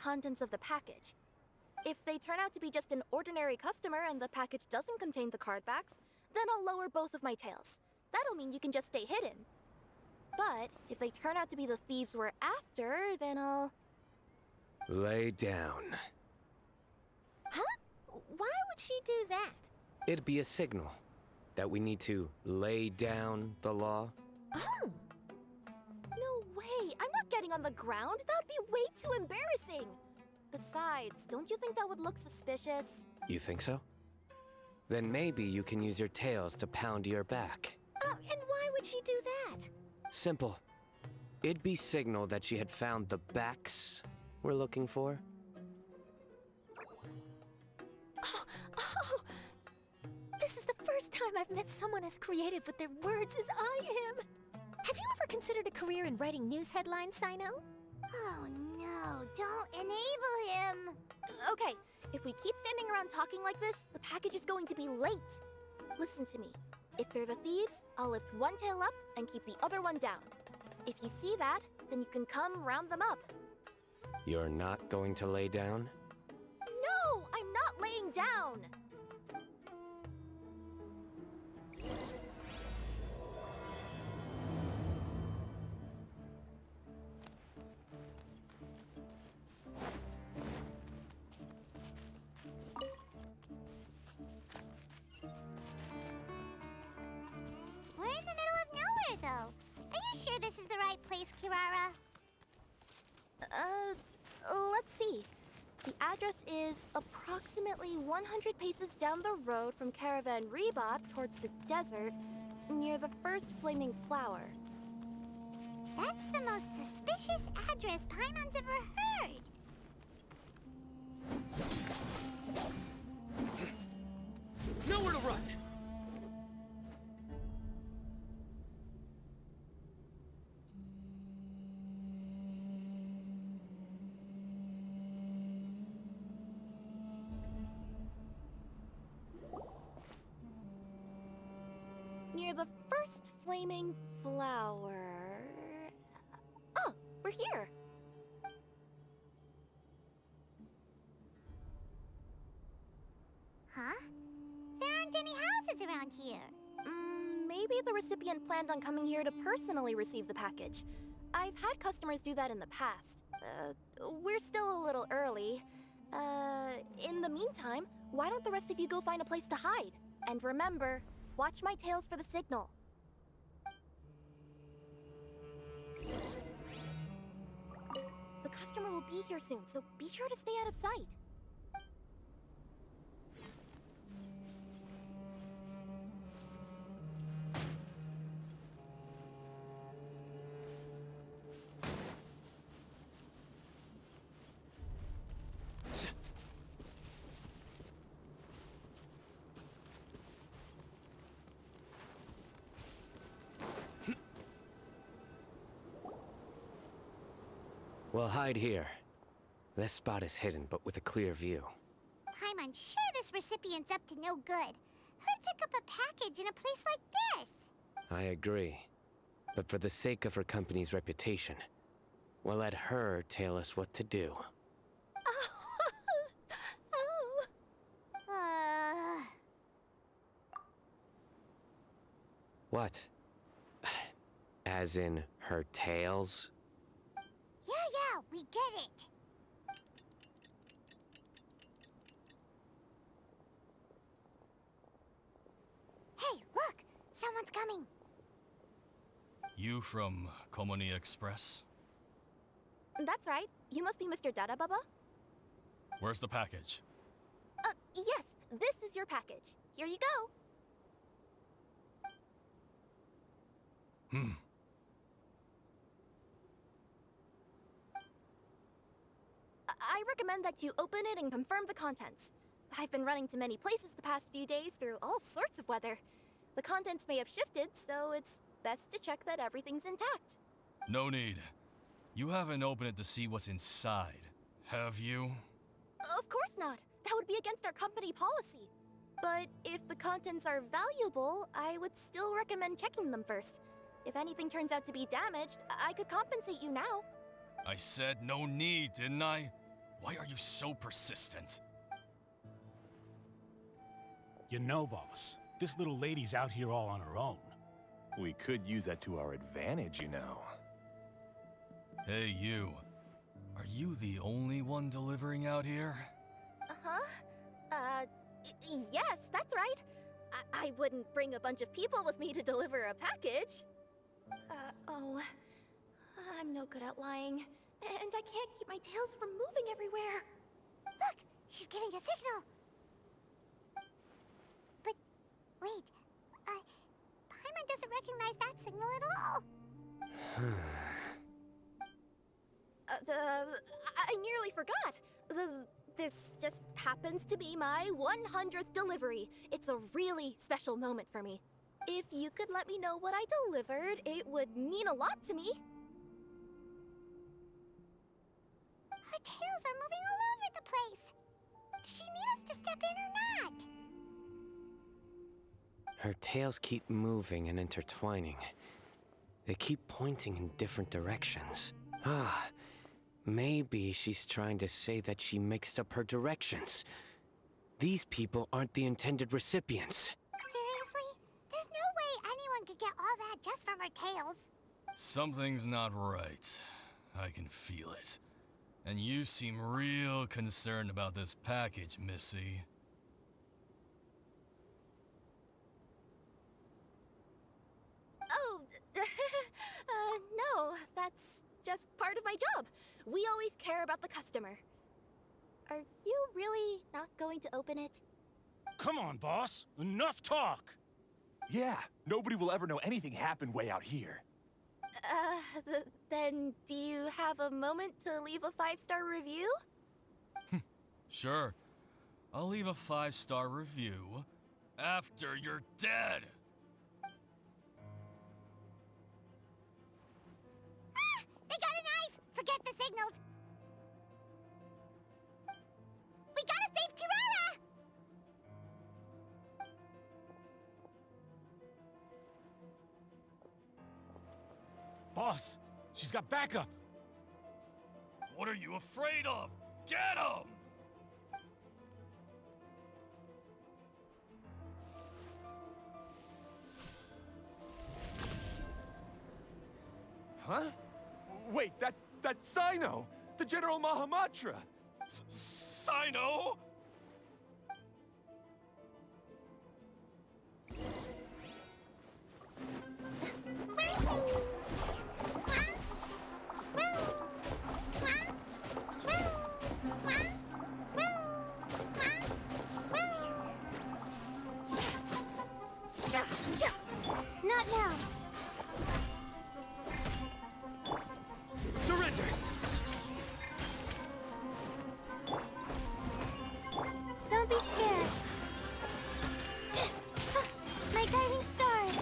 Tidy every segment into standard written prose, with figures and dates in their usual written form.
contents of the package. If they turn out to be just an ordinary customer and the package doesn't contain the card backs, then I'll lower both of my tails. That'll mean you can just stay hidden. But if they turn out to be the thieves we're after, then I'll... Lay down. Huh? Why would she do that? It'd be a signal that we need to lay down the law. Oh. No way! I'm not getting on the ground! That would be way too embarrassing! Besides, don't you think that would look suspicious? You think so? Then maybe you can use your tails to pound your back. And why would she do that? Simple. It'd be signal that she had found the backs we're looking for. Oh, this is the first time I've met someone as creative with their words as I am. Have you ever considered a career in writing news headlines, Sino? Oh no, don't enable him! Okay, if we keep standing around talking like this, the package is going to be late. Listen to me. If they're the thieves, I'll lift one tail up and keep the other one down. If you see that, then you can come round them up. You're not going to lay down? No, I'm not laying down! We're in the middle of nowhere, though. Are you sure this is the right place, Kirara? Let's see. The address is approximately 100 paces down the road from Caravan Rebot towards the desert, near the first flaming flower. That's the most suspicious address Paimon's ever heard. Nowhere to run! Near the first flaming flower... Oh, we're here! Huh? There aren't any houses around here. Maybe the recipient planned on coming here to personally receive the package. I've had customers do that in the past. We're still a little early. In the meantime, why don't the rest of you go find a place to hide? And remember, watch my tails for the signal. The customer will be here soon, so be sure to stay out of sight. We'll hide here. This spot is hidden, but with a clear view. I'm unsure this recipient's up to no good. Who'd pick up a package in a place like this? I agree. But for the sake of her company's reputation, we'll let her tell us what to do. Oh. What? As in her tails? Yeah, we get it. Hey, look! Someone's coming. You from Komoni Express? That's right. You must be Mr. Dada Baba? Where's the package? Yes. This is your package. Here you go. I recommend that you open it and confirm the contents. I've been running to many places the past few days through all sorts of weather. The contents may have shifted, so it's best to check that everything's intact. No need. You haven't opened it to see what's inside, have you? Of course not. That would be against our company policy. But if the contents are valuable, I would still recommend checking them first. If anything turns out to be damaged, I could compensate you now. I said no need, didn't I? Why are you so persistent? You know, boss, this little lady's out here all on her own. We could use that to our advantage, you know. Hey, you. Are you the only one delivering out here? Uh-huh. Yes, that's right. I wouldn't bring a bunch of people with me to deliver a package. Oh. I'm no good at lying. And I can't keep my tails from moving everywhere. Look, she's giving a signal. But wait, Paimon doesn't recognize that signal at all. I nearly forgot. This just happens to be my 100th delivery. It's a really special moment for me. If you could let me know what I delivered, it would mean a lot to me. Her tails are moving all over the place. Does she need us to step in or not? Her tails keep moving and intertwining. They keep pointing in different directions. Ah, maybe she's trying to say that she mixed up her directions. These people aren't the intended recipients. Seriously? There's no way anyone could get all that just from her tails. Something's not right. I can feel it. And you seem real concerned about this package, Missy. Oh, no, that's just part of my job. We always care about the customer. Are you really not going to open it? Come on, boss. Enough talk. Yeah, nobody will ever know anything happened way out here. Then do you have a moment to leave a 5-star review? Sure. I'll leave a 5-star review after you're dead. They got a knife! Forget the signals! We gotta save Kirara! Boss, she's got backup. What are you afraid of? Get him! Huh? Wait, that's Sino! The General Mahamatra! Sino? Not now. Surrender! Don't be scared. My guiding stars.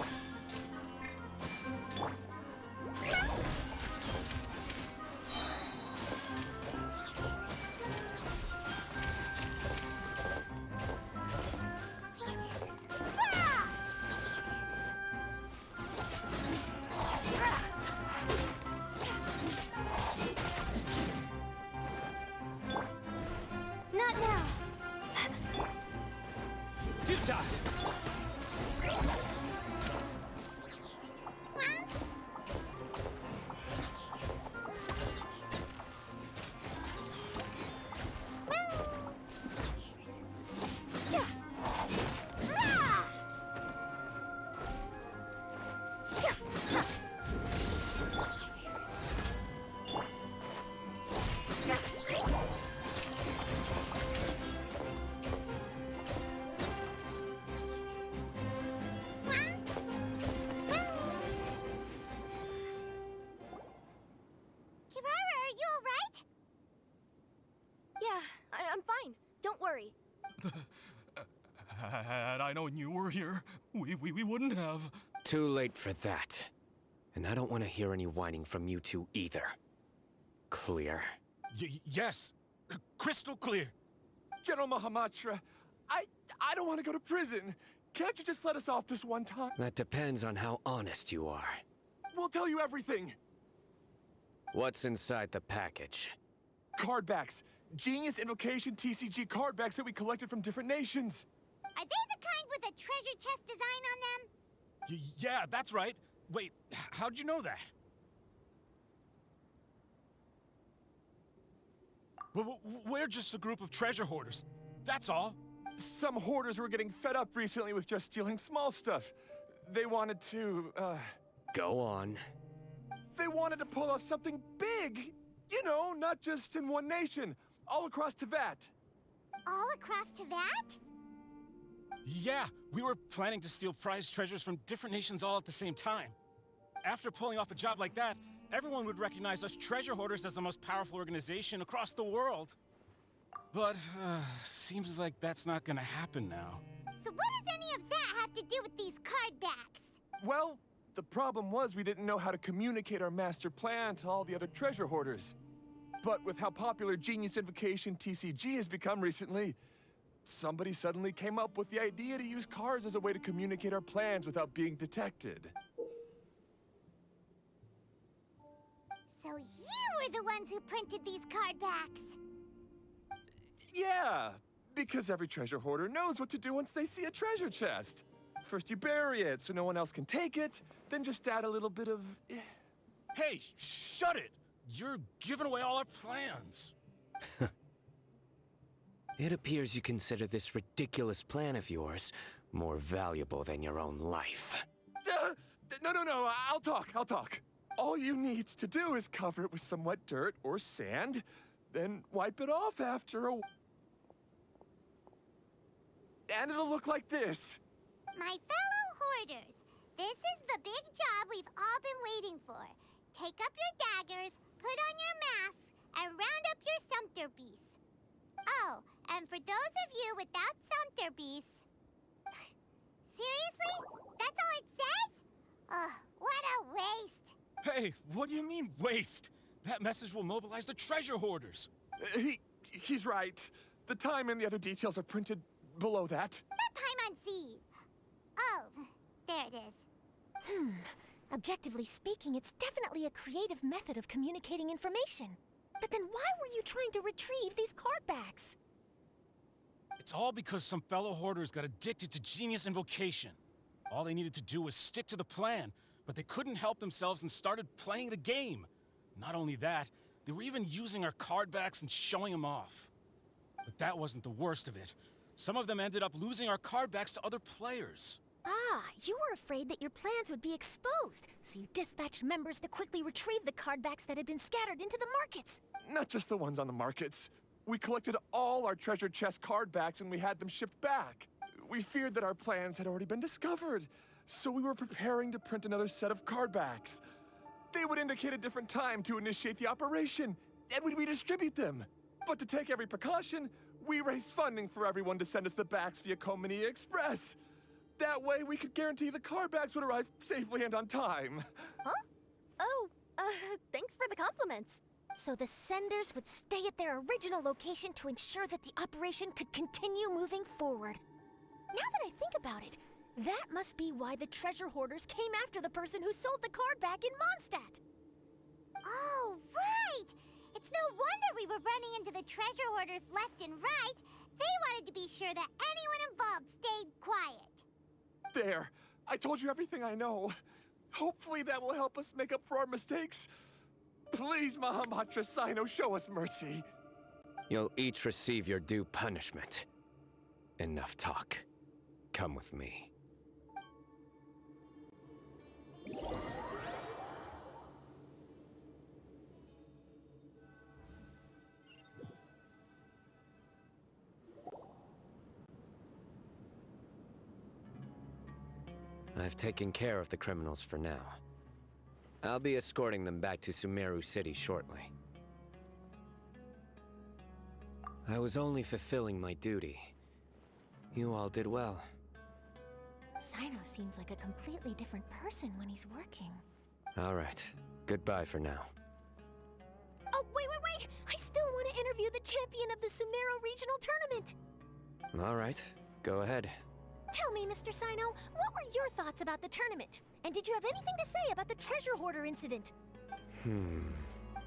Not now. Futa! Kirara, are you alright? Yeah, I'm fine. Don't worry. Had I known you were here, we wouldn't have. Too late for that. And I don't want to hear any whining from you two either. Clear? Yes. Crystal clear. General Mahamatra, I don't want to go to prison. Can't you just let us off this one time? That depends on how honest you are. We'll tell you everything. What's inside the package? Card backs, Genius Invocation TCG card backs that we collected from different nations. Are they the kind with a treasure chest design on them? Yeah, that's right. Wait, how'd you know that? We're just a group of treasure hoarders. That's all. Some hoarders were getting fed up recently with just stealing small stuff. They wanted to, Go on. They wanted to pull off something big. You know, not just in one nation, all across Teyvat. All across Teyvat? Yeah, we were planning to steal prized treasures from different nations all at the same time. After pulling off a job like that, everyone would recognize us treasure hoarders as the most powerful organization across the world. But, seems like that's not gonna happen now. So what does any of that have to do with these card backs? Well, the problem was we didn't know how to communicate our master plan to all the other treasure hoarders. But with how popular Genius Invocation TCG has become recently, somebody suddenly came up with the idea to use cards as a way to communicate our plans without being detected. So you were the ones who printed these card backs. Yeah, because every treasure hoarder knows what to do once they see a treasure chest. First you bury it so no one else can take it, then just add a little bit of... Hey, shut it! You're giving away all our plans. It appears you consider this ridiculous plan of yours more valuable than your own life. No, I'll talk. All you need to do is cover it with some wet dirt or sand, then wipe it off after a... And it'll look like this. My fellow hoarders, this is the big job we've all been waiting for. Take up your daggers, put on your masks, and round up your sumpter beasts. Oh, and for those of you without sumpter beasts... Seriously? That's all it says? Ugh, what a waste. Hey, what do you mean, waste? That message will mobilize the treasure hoarders. He's right. The time and the other details are printed below that. Not Paimon-Z. Oh, there it is. Objectively speaking, it's definitely a creative method of communicating information. But then why were you trying to retrieve these card backs? It's all because some fellow hoarders got addicted to Genius Invocation. All they needed to do was stick to the plan, but they couldn't help themselves and started playing the game. Not only that, they were even using our card backs and showing them off. But that wasn't the worst of it. Some of them ended up losing our card backs to other players. Ah, you were afraid that your plans would be exposed, so you dispatched members to quickly retrieve the card backs that had been scattered into the markets. Not just the ones on the markets. We collected all our treasure chest card backs and we had them shipped back. We feared that our plans had already been discovered, so we were preparing to print another set of card backs. They would indicate a different time to initiate the operation, and we'd redistribute them. But to take every precaution, we raised funding for everyone to send us the backs via Komini Express. That way, we could guarantee the card backs would arrive safely and on time. Huh? Oh, thanks for the compliments. So the senders would stay at their original location to ensure that the operation could continue moving forward. Now that I think about it, that must be why the treasure hoarders came after the person who sold the card back in Mondstadt. Oh, right! It's no wonder we were running into the treasure hoarders left and right. They wanted to be sure that anyone involved stayed quiet. There, I told you everything I know. Hopefully that will help us make up for our mistakes. Please, Mahamatra Sino, show us mercy. You'll each receive your due punishment. Enough talk. Come with me. I've taken care of the criminals for now. I'll be escorting them back to Sumeru City shortly. I was only fulfilling my duty. You all did well. Sino seems like a completely different person when he's working. All right. Goodbye for now. Oh, wait! I still want to interview the champion of the Sumeru Regional Tournament! All right. Go ahead. Tell me, Mr. Sino, what were your thoughts about the tournament? And did you have anything to say about the treasure hoarder incident?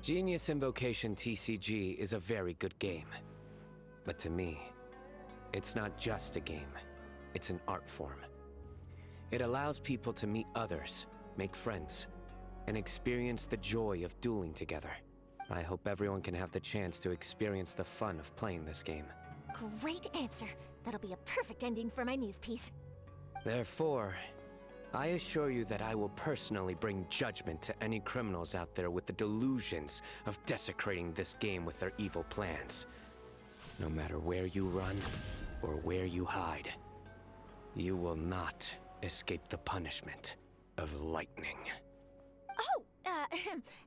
Genius Invocation TCG is a very good game. But to me, it's not just a game. It's an art form. It allows people to meet others, make friends, and experience the joy of dueling together. I hope everyone can have the chance to experience the fun of playing this game. Great answer. That'll be a perfect ending for my news piece. Therefore, I assure you that I will personally bring judgment to any criminals out there with the delusions of desecrating this game with their evil plans. No matter where you run or where you hide, you will not escape the punishment of lightning. Oh,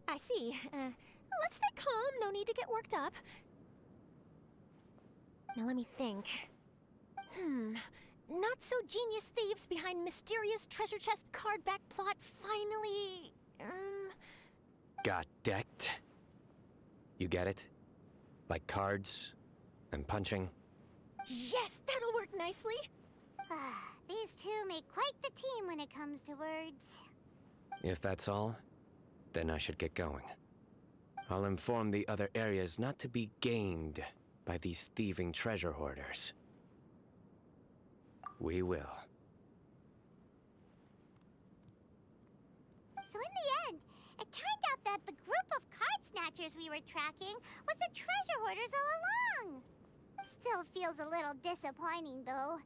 I see. Let's stay calm. No need to get worked up. Now let me think. Not so genius thieves behind mysterious treasure chest card back plot finally... Got decked? You get it? Like cards and punching? Yes, that'll work nicely. These two make quite the team when it comes to words. If that's all, then I should get going. I'll inform the other areas not to be gamed by these thieving treasure hoarders. We will. So in the end, it turned out that the group of card snatchers we were tracking was the treasure hoarders all along. Still feels a little disappointing, though.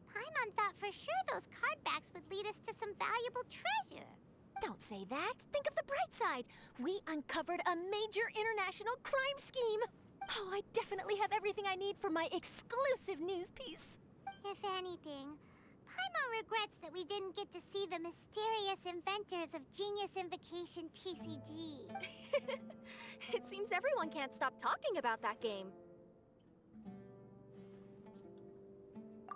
Paimon thought for sure those card backs would lead us to some valuable treasure. Don't say that. Think of the bright side. We uncovered a major international crime scheme. Oh, I definitely have everything I need for my exclusive news piece. If anything, Paimon regrets that we didn't get to see the mysterious inventors of Genius Invocation TCG. It seems everyone can't stop talking about that game.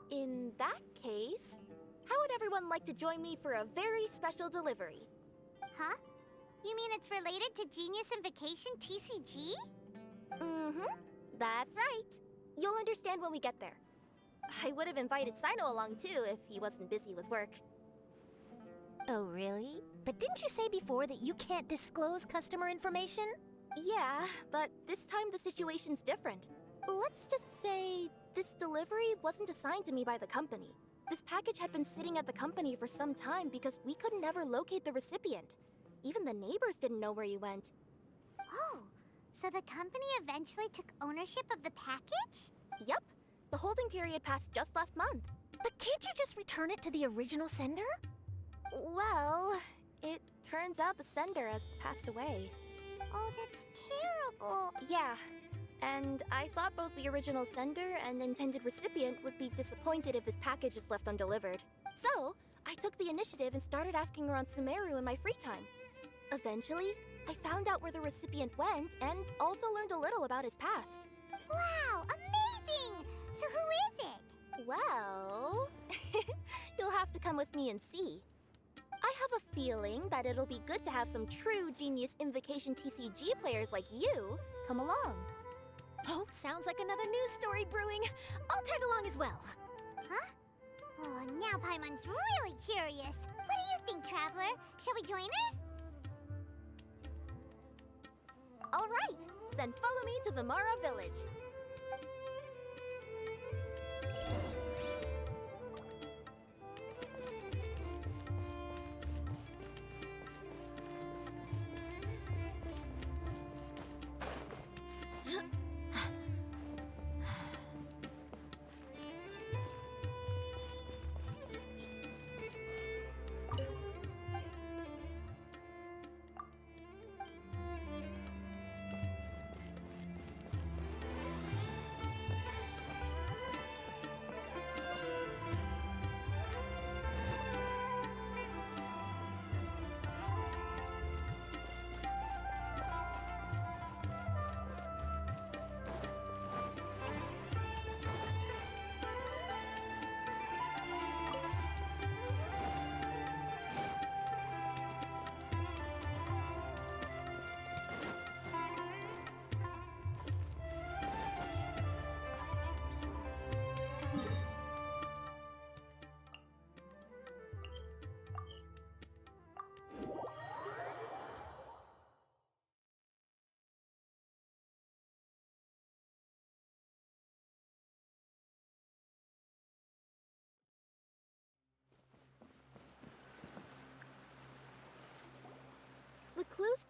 In that case, how would everyone like to join me for a very special delivery? Huh? You mean it's related to Genius Invocation TCG? Mm-hmm. That's right. You'll understand when we get there. I would have invited Sino along too if he wasn't busy with work. Oh, really? But didn't you say before that you can't disclose customer information? Yeah, but this time the situation's different. Let's just say this delivery wasn't assigned to me by the company. This package had been sitting at the company for some time because we couldn't ever locate the recipient. Even the neighbors didn't know where he went. Oh, so the company eventually took ownership of the package? Yep. The holding period passed just last month. But can't you just return it to the original sender? Well, it turns out the sender has passed away. Oh, that's terrible. Yeah, and I thought both the original sender and intended recipient would be disappointed if this package is left undelivered. So, I took the initiative and started asking around Sumeru in my free time. Eventually, I found out where the recipient went and also learned a little about his past. Wow, amazing! So who is it? Well, you'll have to come with me and see. I have a feeling that it'll be good to have some true Genius Invocation TCG players like you come along. Oh, sounds like another news story brewing. I'll tag along as well. Huh? Oh, now Paimon's really curious. What do you think, Traveler? Shall we join her? All right, then follow me to Vimara Village.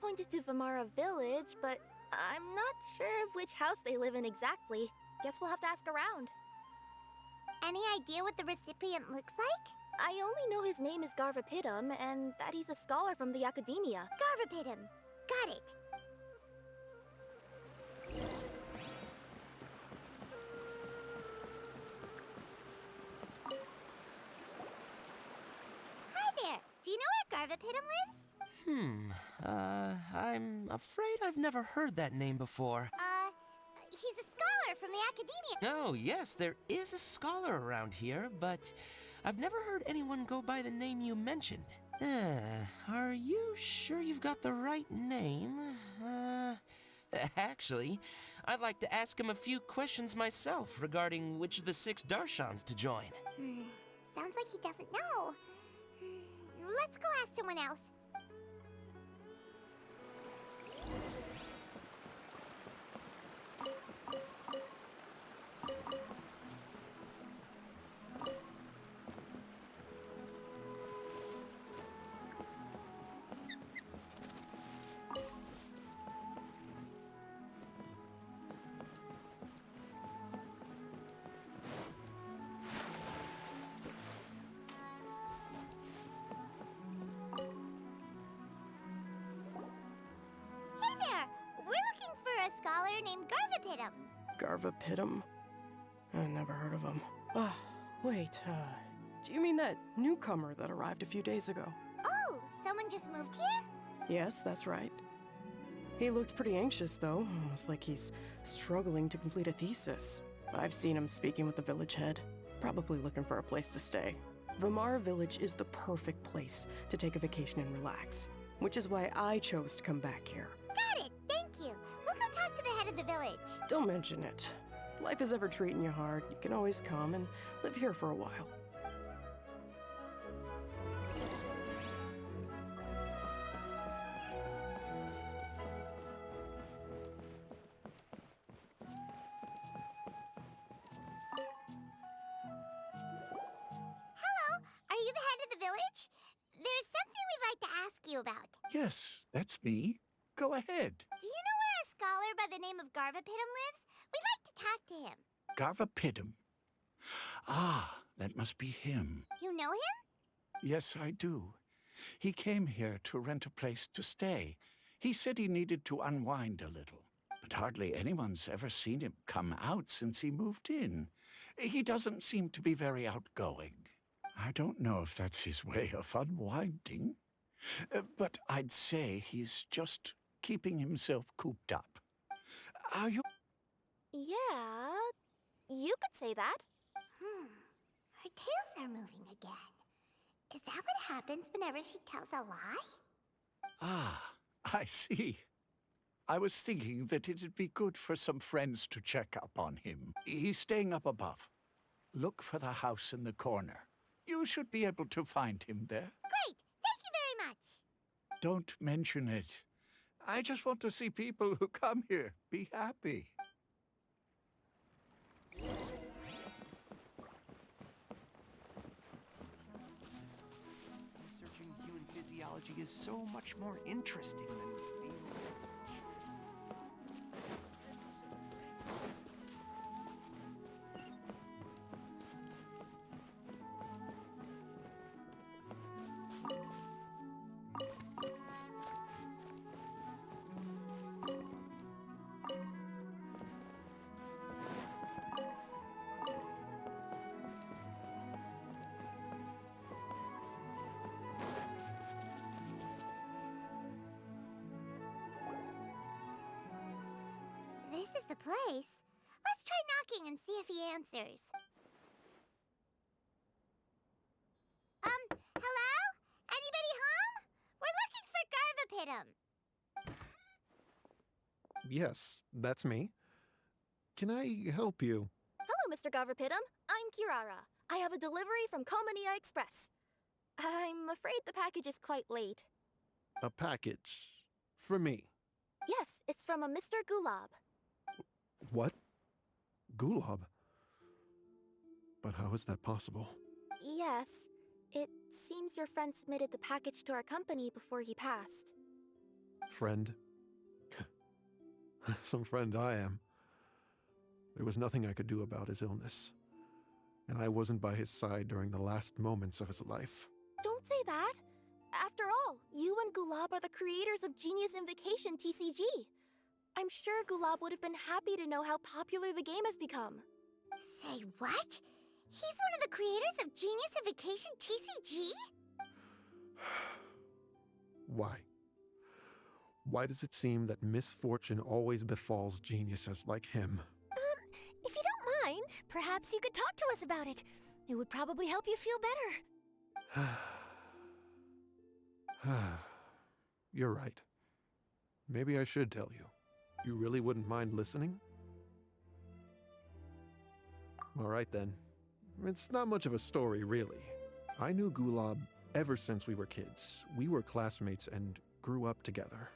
pointed to Vamara Village, but I'm not sure of which house they live in exactly. Guess we'll have to ask around. Any idea what the recipient looks like? I only know his name is Garvapitum and that he's a scholar from the Academia. Garvapitum. Got it. Hi there. Do you know where Garvapitum lives? I'm afraid I've never heard that name before. He's a scholar from the Academia. Oh, yes, there is a scholar around here, but I've never heard anyone go by the name you mentioned. Are you sure you've got the right name? Actually, I'd like to ask him a few questions myself regarding which of the 6 Darshans to join. Sounds like he doesn't know. Let's go ask someone else. Hey there! We're looking for a scholar named Garvapitum. Garvapitum? I never heard of him. Wait, do you mean that newcomer that arrived a few days ago? Oh, someone just moved here? Yes, that's right. He looked pretty anxious, though, almost like he's struggling to complete a thesis. I've seen him speaking with the village head, probably looking for a place to stay. Vamara Village is the perfect place to take a vacation and relax, which is why I chose to come back here. Got it, thank you. We'll go talk to the head of the village. Don't mention it. If life is ever treating you hard, you can always come and live here for a while. Hello, are you the head of the village? There's something we'd like to ask you about. Yes, that's me. Go ahead. Do you know where a scholar by the name of Garvapitum lives? We'd like to talk to him. Garvapitum. Ah, that must be him. You know him? Yes, I do. He came here to rent a place to stay. He said he needed to unwind a little. But hardly anyone's ever seen him come out since he moved in. He doesn't seem to be very outgoing. I don't know if that's his way of unwinding. But I'd say he's just keeping himself cooped up. Are you... Yeah, you could say that. Her tails are moving again. Is that what happens whenever she tells a lie? Ah, I see. I was thinking that it'd be good for some friends to check up on him. He's staying up above. Look for the house in the corner. You should be able to find him there. Great! Thank you very much! Don't mention it. I just want to see people who come here be happy. Researching human physiology is so much more interesting than alien research. This is the place. Let's try knocking and see if he answers. Hello? Anybody home? We're looking for Garvapitum. Yes, that's me. Can I help you? Hello, Mr. Garvapitum. I'm Kirara. I have a delivery from Komania Express. I'm afraid the package is quite late. A package. For me. Yes, it's from a Mr. Gulab. What? Gulab? But how is that possible? Yes, it seems your friend submitted the package to our company before he passed. Friend. Some friend I am. There was nothing I could do about his illness, and I wasn't by his side during the last moments of his life. Don't say that. After all, you and Gulab are the creators of Genius Invocation TCG. I'm sure Gulab would have been happy to know how popular the game has become. Say what? He's one of the creators of Genius Invocation TCG? Why? Why does it seem that misfortune always befalls geniuses like him? If you don't mind, perhaps you could talk to us about it. It would probably help you feel better. You're right. Maybe I should tell you. You really wouldn't mind listening? All right then. It's not much of a story, really. I knew Gulab ever since we were kids. We were classmates and grew up together.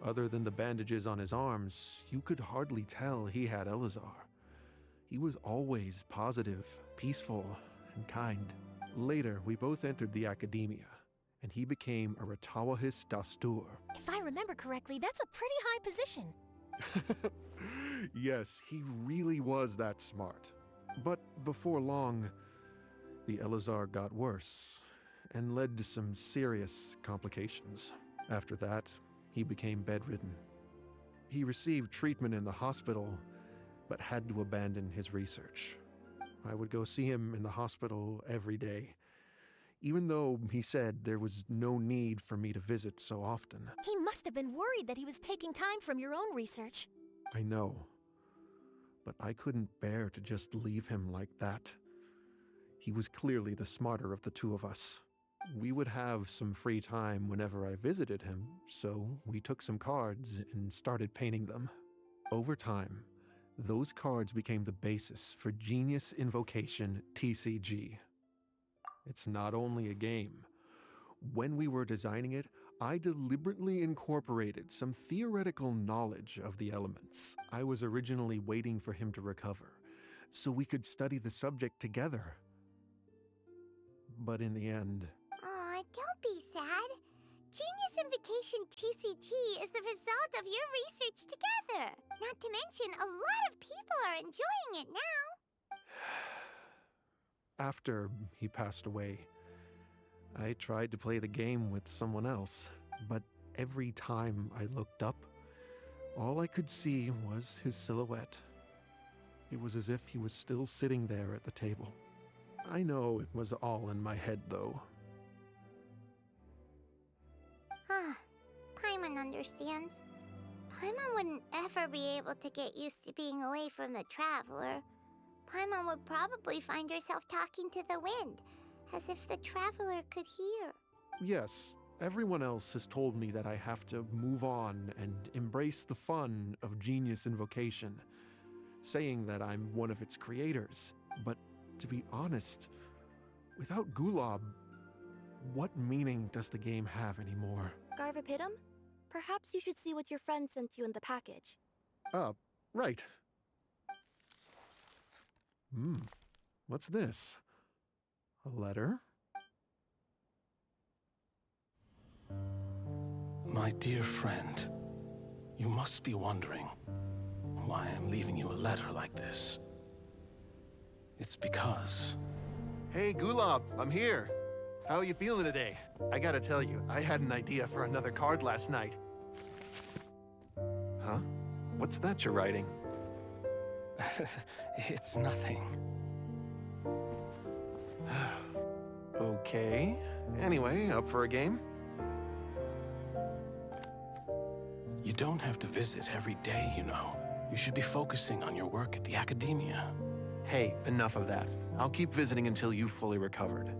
Other than the bandages on his arms, you could hardly tell he had Elazar. He was always positive, peaceful, and kind. Later, we both entered the academia, and he became a Ratawahis Dastur. If I remember correctly, that's a pretty high position. Yes, he really was that smart. But before long, the Elazar got worse and led to some serious complications. After that, he became bedridden. He received treatment in the hospital, but had to abandon his research. I would go see him in the hospital every day, even though he said there was no need for me to visit so often. He must have been worried that he was taking time from your own research. I know, but I couldn't bear to just leave him like that. He was clearly the smarter of the two of us. We would have some free time whenever I visited him, so we took some cards and started painting them. Over time, those cards became the basis for Genius Invocation TCG. It's not only a game. When we were designing it, I deliberately incorporated some theoretical knowledge of the elements. I was originally waiting for him to recover, so we could study the subject together. But in the end... Aw, don't be sad. Genius Invocation TCG is the result of your research together. Not to mention, a lot of people are enjoying it now. After he passed away, I tried to play the game with someone else, but every time I looked up, all I could see was his silhouette. It was as if he was still sitting there at the table. I know it was all in my head, though. Paimon understands. Paimon wouldn't ever be able to get used to being away from the Traveler. Paimon would probably find herself talking to the wind, as if the Traveler could hear. Yes, everyone else has told me that I have to move on and embrace the fun of Genius Invocation, saying that I'm one of its creators. But to be honest, without Gulab, what meaning does the game have anymore? Garvapidum? Perhaps you should see what your friend sent you in the package. Right. What's this? A letter? My dear friend, you must be wondering why I'm leaving you a letter like this. It's because... Hey, Gulab, I'm here. How are you feeling today? I gotta tell you, I had an idea for another card last night. Huh? What's that you're writing? It's nothing. Okay. Anyway, up for a game? You don't have to visit every day, you know. You should be focusing on your work at the academia. Hey, enough of that. I'll keep visiting until you've fully recovered.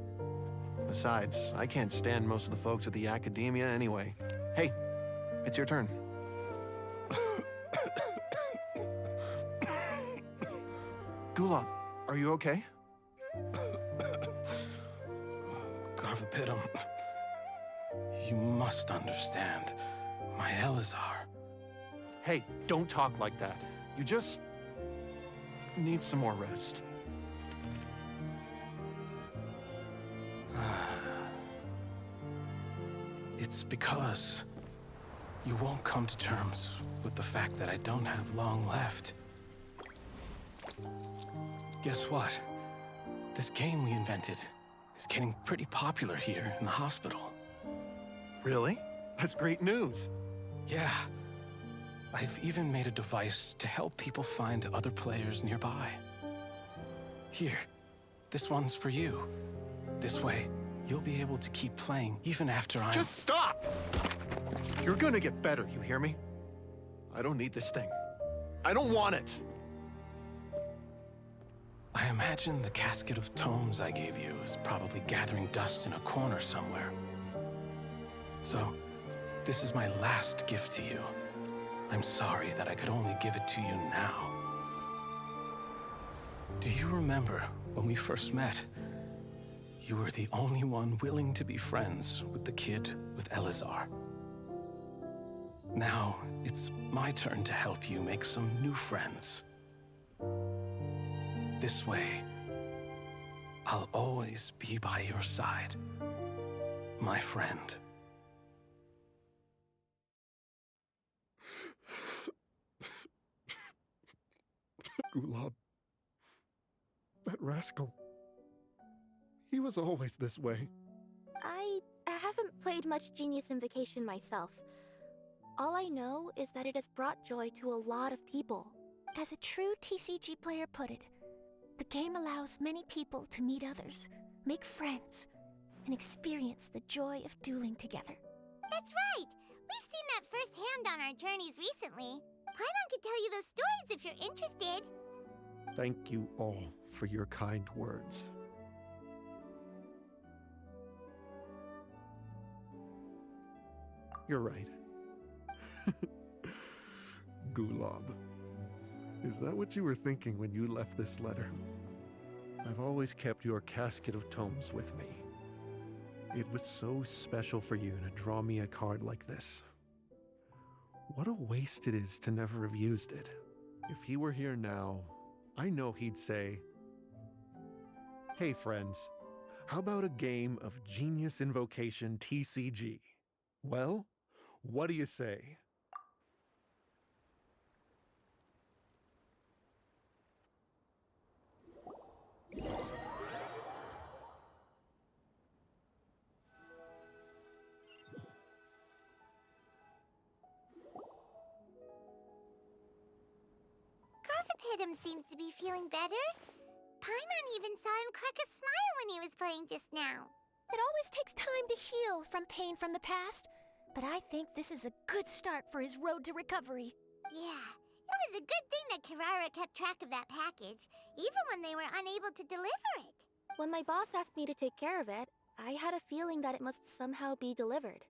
Besides, I can't stand most of the folks at the academia anyway. Hey, it's your turn. Gulab, are you okay? Garvapidum, you must understand. My Elazar. Hey, don't talk like that. You just need some more rest. It's because you won't come to terms with the fact that I don't have long left. Guess what? This game we invented is getting pretty popular here in the hospital. Really? That's great news. Yeah. I've even made a device to help people find other players nearby. Here, this one's for you. This way, you'll be able to keep playing even after I'm— Just stop! You're gonna get better, you hear me? I don't need this thing. I don't want it! I imagine the casket of tomes I gave you is probably gathering dust in a corner somewhere. So, this is my last gift to you. I'm sorry that I could only give it to you now. Do you remember when we first met? You were the only one willing to be friends with the kid with Elazar. Now, it's my turn to help you make some new friends. This way, I'll always be by your side, my friend. Gulab. That rascal. He was always this way. I haven't played much Genius Invocation myself. All I know is that it has brought joy to a lot of people. As a true TCG player put it, the game allows many people to meet others, make friends, and experience the joy of dueling together. That's right! We've seen that firsthand on our journeys recently. Paimon could tell you those stories if you're interested. Thank you all for your kind words. You're right. Gulab. Is that what you were thinking when you left this letter? I've always kept your casket of tomes with me. It was so special for you to draw me a card like this. What a waste it is to never have used it. If he were here now, I know he'd say, "Hey friends, how about a game of Genius Invocation TCG? Well, what do you say?" Garthopidum seems to be feeling better. Paimon even saw him crack a smile when he was playing just now. It always takes time to heal from pain from the past, but I think this is a good start for his road to recovery. Yeah, it was a good thing that Kirara kept track of that package, even when they were unable to deliver it. When my boss asked me to take care of it, I had a feeling that it must somehow be delivered.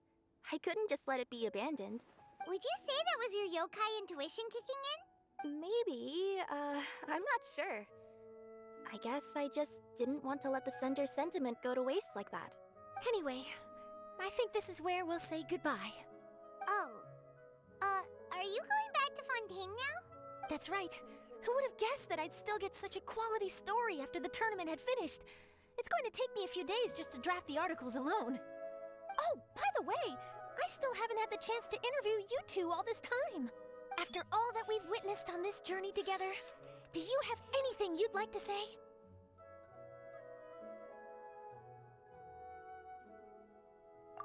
I couldn't just let it be abandoned. Would you say that was your yokai intuition kicking in? Maybe, I'm not sure. I guess I just didn't want to let the sender's sentiment go to waste like that. Anyway, I think this is where we'll say goodbye. Oh. Are you going back to Fontaine now? That's right. Who would have guessed that I'd still get such a quality story after the tournament had finished? It's going to take me a few days just to draft the articles alone. Oh, by the way, I still haven't had the chance to interview you two all this time. After all that we've witnessed on this journey together, do you have anything you'd like to say?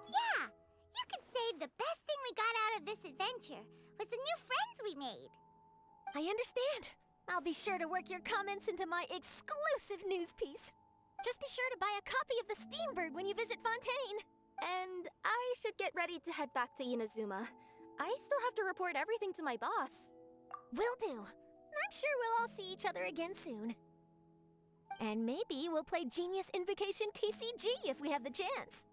Yeah! You could say the best thing we got out of this adventure was the new friends we made. I understand. I'll be sure to work your comments into my exclusive news piece. Just be sure to buy a copy of the Steambird when you visit Fontaine. And I should get ready to head back to Inazuma. I still have to report everything to my boss. Will do. I'm sure we'll all see each other again soon. And maybe we'll play Genius Invocation TCG if we have the chance.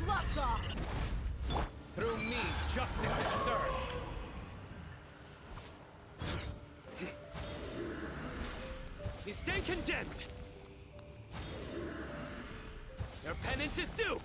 Gloves off! Through me, justice is served. You stand condemned. Your penance is due.